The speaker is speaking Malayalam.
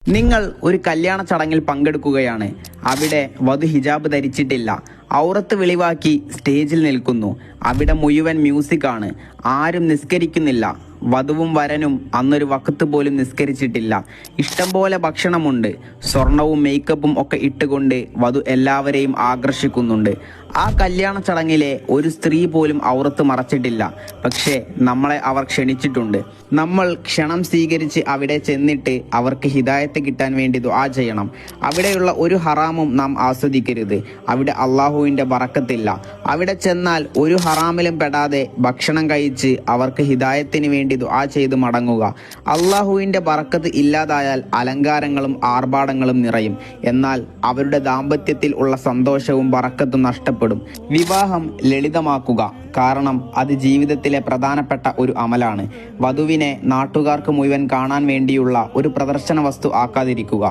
നിങ്ങൾ ഒരു കല്യാണ ചടങ്ങിൽ പങ്കെടുക്കുകയാണ്. അവിടെ വധു ഹിജാബ് ധരിച്ചിട്ടില്ല. ഔറത്ത് വെളിവാക്കി സ്റ്റേജിൽ നിൽക്കുന്നു. അവിടെ മുഴുവൻ മ്യൂസിക്കാണ്. ആരും നിസ്കരിക്കുന്നില്ല. വധുവും വരനും അന്നൊരു വഖത്ത് പോലും നിസ്കരിച്ചിട്ടില്ല. ഇഷ്ടംപോലെ ഭക്ഷണമുണ്ട്. സ്വർണവും മേക്കപ്പും ഒക്കെ ഇട്ടുകൊണ്ട് വധു എല്ലാവരെയും ആകർഷിക്കുന്നുണ്ട്. ആ കല്യാണ ചടങ്ങിലെ ഒരു സ്ത്രീ പോലും ഔറത്ത് മറച്ചിട്ടില്ല. പക്ഷേ നമ്മളെ അവർ ക്ഷണിച്ചിട്ടുണ്ട്. നമ്മൾ ക്ഷണം സ്വീകരിച്ച് അവിടെ ചെന്നിട്ട് അവർക്ക് ഹിദായത്ത് കിട്ടാൻ വേണ്ടി ദുആ ചെയ്യണം. അവിടെയുള്ള ഒരു ഹറാമും നാം ആസ്വദിക്കരുത്. അവിടെ അള്ളാഹുവിൻ്റെ ബറക്കത്തില്ല. അവിടെ ചെന്നാൽ ഒരു ഹറാമിലും പെടാതെ ഭക്ഷണം കഴിച്ച് അവർക്ക് ഹിദായത്തിന് വേണ്ടി ദുആ ചെയ്ത് മടങ്ങുക. അള്ളാഹുവിൻ്റെ ബറക്കത്ത് ഇല്ലാതായാൽ അലങ്കാരങ്ങളും ആർഭാടങ്ങളും നിറയും. എന്നാൽ അവരുടെ ദാമ്പത്യത്തിൽ ഉള്ള സന്തോഷവും ബറക്കത്തും നഷ്ടപ്പെടും. വിവാഹം ലളിതമാക്കുക. കാരണം അത് ജീവിതത്തിലെ പ്രധാനപ്പെട്ട ഒരു അമലാണ്. വധുവിനെ നാട്ടുകാർക്ക് മുഴുവൻ കാണാൻ വേണ്ടിയുള്ള ഒരു പ്രദർശന വസ്തു ആക്കാതിരിക്കുക.